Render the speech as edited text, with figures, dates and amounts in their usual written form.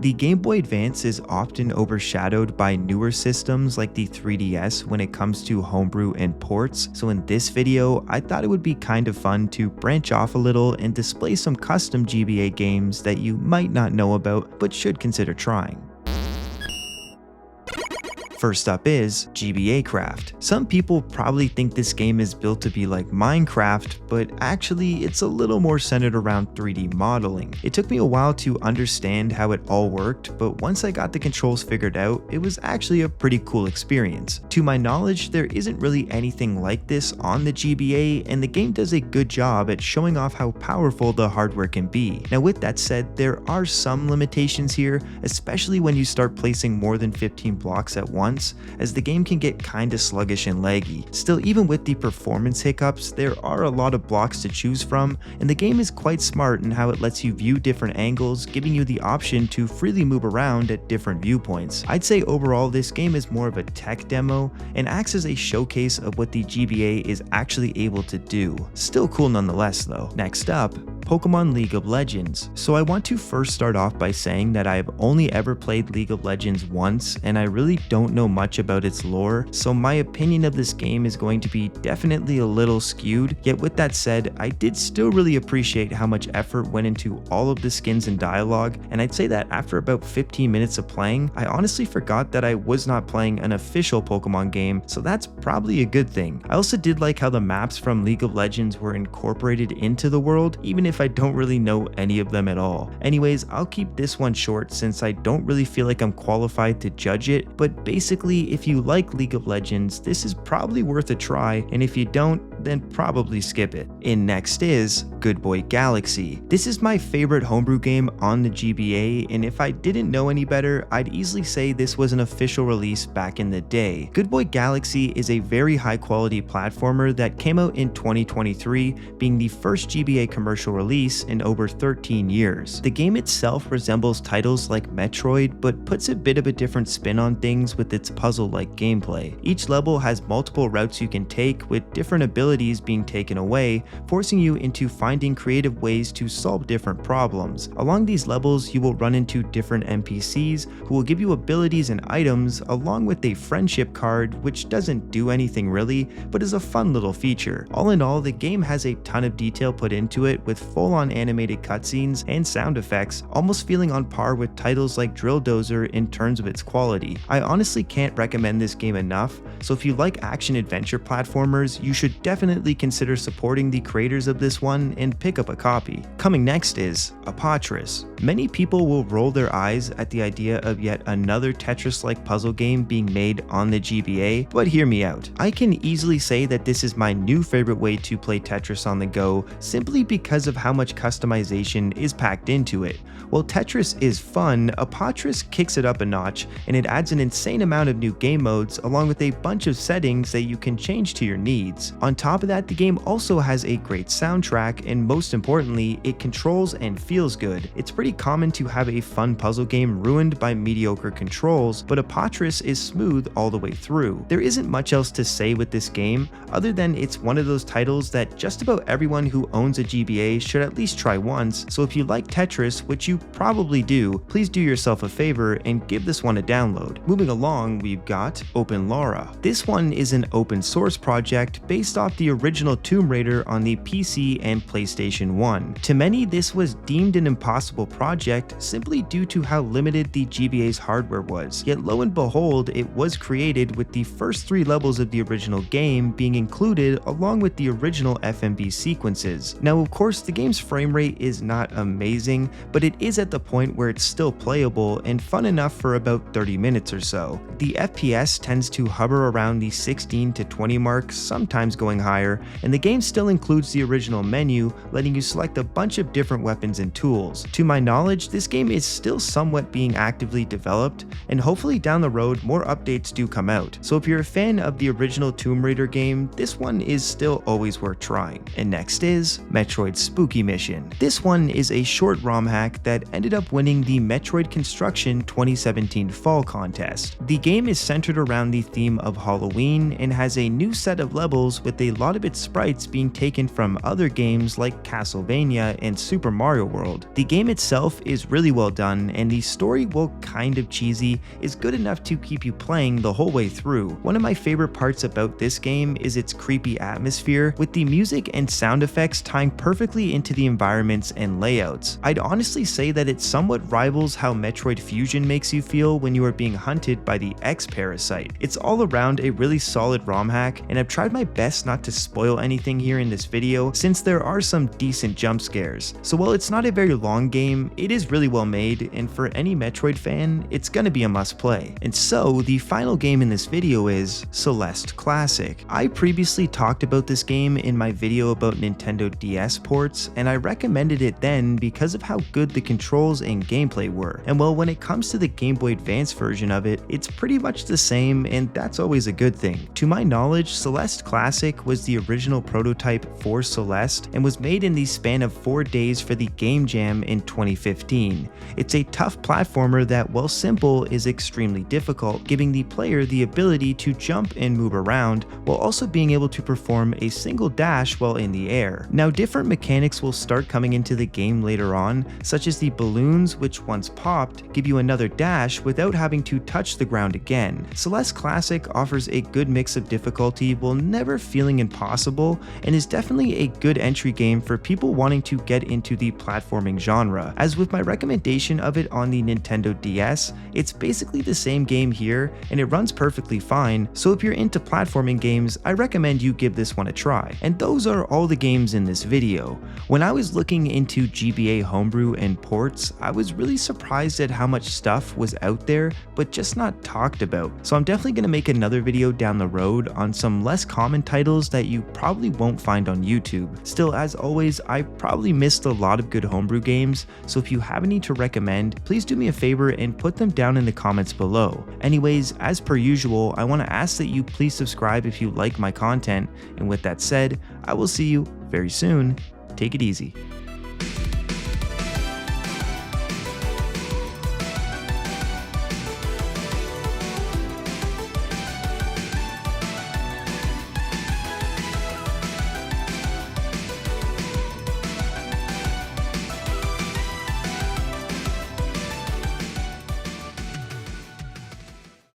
The Game Boy Advance is often overshadowed by newer systems like the 3DS when it comes to homebrew and ports, so in this video, I thought it would be kind of fun to branch off a little and display some custom GBA games that you might not know about but should consider trying. First up is GBA Craft. Some people probably think this game is built to be like Minecraft, but actually it's a little more centered around 3D modeling. It took me a while to understand how it all worked, but once I got the controls figured out, it was actually a pretty cool experience. To my knowledge, there isn't really anything like this on the GBA, and the game does a good job at showing off how powerful the hardware can be. Now with that said, there are some limitations here, especially when you start placing more than 15 blocks at once, as the game can get kinda sluggish and laggy. Still, even with the performance hiccups, there are a lot of blocks to choose from, and the game is quite smart in how it lets you view different angles, giving you the option to freely move around at different viewpoints. I'd say overall this game is more of a tech demo and acts as a showcase of what the GBA is actually able to do. Still cool nonetheless though. Next up, Pokemon League of Legends. So I want to first start off by saying that I've only ever played League of Legends once, and I really don't know much about its lore, so my opinion of this game is going to be definitely a little skewed. Yet with that said, I did still really appreciate how much effort went into all of the skins and dialogue, and I'd say that after about 15 minutes of playing, I honestly forgot that I was not playing an official Pokemon game, so that's probably a good thing. I also did like how the maps from League of Legends were incorporated into the world, even if I don't really know any of them at all. Anyways, I'll keep this one short since I don't really feel like I'm qualified to judge it, but basically if you like League of Legends, this is probably worth a try, and if you don't, then probably skip it. In next is Goodboy Galaxy. This is my favorite homebrew game on the GBA, and if I didn't know any better, I'd easily say this was an official release back in the day. Goodboy Galaxy is a very high quality platformer that came out in 2023, being the first GBA commercial release in over 13 years. The game itself resembles titles like Metroid, but puts a bit of a different spin on things with its puzzle-like gameplay. Each level has multiple routes you can take, with different abilities being taken away, forcing you into finding creative ways to solve different problems. Along these levels, you will run into different NPCs who will give you abilities and items, along with a friendship card, which doesn't do anything really, but is a fun little feature. All in all, the game has a ton of detail put into it, with full-on animated cutscenes and sound effects, almost feeling on par with titles like Drill Dozer in terms of its quality. I honestly can't recommend this game enough, so if you like action-adventure platformers, you should definitely consider supporting the creators of this one and pick up a copy. Coming next is Apotris. Many people will roll their eyes at the idea of yet another Tetris-like puzzle game being made on the GBA, but hear me out. I can easily say that this is my new favorite way to play Tetris on the go, simply because of how much customization is packed into it. While Tetris is fun, Apotris kicks it up a notch, and it adds an insane amount of new game modes along with a bunch of settings that you can change to your needs. On top of that, the game also has a great soundtrack, and most importantly, it controls and feels good. It's pretty common to have a fun puzzle game ruined by mediocre controls, but Apotris is smooth all the way through. There isn't much else to say with this game, other than it's one of those titles that just about everyone who owns a GBA should at least try once, so if you like Tetris, which you probably do, please do yourself a favor and give this one a download. Moving along, we've got OpenLara. This one is an open source project based off the original Tomb Raider on the PC and PlayStation 1. To many, this was deemed an impossible project simply due to how limited the GBA's hardware was, yet lo and behold, it was created with the first 3 levels of the original game being included along with the original FMV sequences. Now of course, the game's frame rate is not amazing, but it is at the point where it's still playable and fun enough for about 30 minutes or so. The FPS tends to hover around the 16 to 20 mark, sometimes going higher, and the game still includes the original menu, letting you select a bunch of different weapons and tools. To my knowledge, this game is still somewhat being actively developed, and hopefully down the road more updates do come out. So if you're a fan of the original Tomb Raider game, this one is still always worth trying. And next is Metroid Spooky Mission. This one is a short ROM hack that ended up winning the Metroid Construction 2017 Fall Contest. The game is centered around the theme of Halloween and has a new set of levels with a lot of its sprites being taken from other games like Castlevania and Super Mario World. The game itself is really well done, and the story, while kind of cheesy, is good enough to keep you playing the whole way through. One of my favorite parts about this game is its creepy atmosphere, with the music and sound effects tying perfectly into the environments and layouts. I'd honestly say that it somewhat rivals how Metroid Fusion makes you feel when you are being hunted by the X-Parasite. It's all around a really solid ROM hack, and I've tried my best not to spoil anything here in this video since there are some decent jump scares. So while it's not a very long game, it is really well made, and for any Metroid fan, it's gonna be a must play. And so the final game in this video is Celeste Classic. I previously talked about this game in my video about Nintendo DS ports, and I recommended it then because of how good the controls and gameplay were. And well, when it comes to the Game Boy Advance version of it, it's pretty much the same, and that's always a good thing. To my knowledge, Celeste Classic was the original prototype for Celeste and was made in the span of 4 days for the Game Jam in 2015. It's a tough platformer that, while simple, is extremely difficult, giving the player the ability to jump and move around while also being able to perform a single dash while in the air. Now, different mechanics will start coming into the game later on, such as the balloons, which once popped, give you another dash without having to touch the ground again. Celeste Classic offers a good mix of difficulty while never feeling impossible, and is definitely a good entry game for people wanting to get into the platforming genre. As with my recommendation of it on the Nintendo DS, it's basically the same game here, and it runs perfectly fine, so if you're into platforming games, I recommend you give this one a try. And those are all the games in this video. When I was looking into GBA Homebrew and ports, I was really surprised at how much stuff was out there, but just not talked about. So I'm definitely going to make another video down the road on some less common titles that you probably won't find on YouTube. Still, as always, I probably missed a lot of good homebrew games, so if you have any to recommend, please do me a favor and put them down in the comments below. Anyways, as per usual, I want to ask that you please subscribe if you like my content, and with that said, I will see you very soon. Take it easy.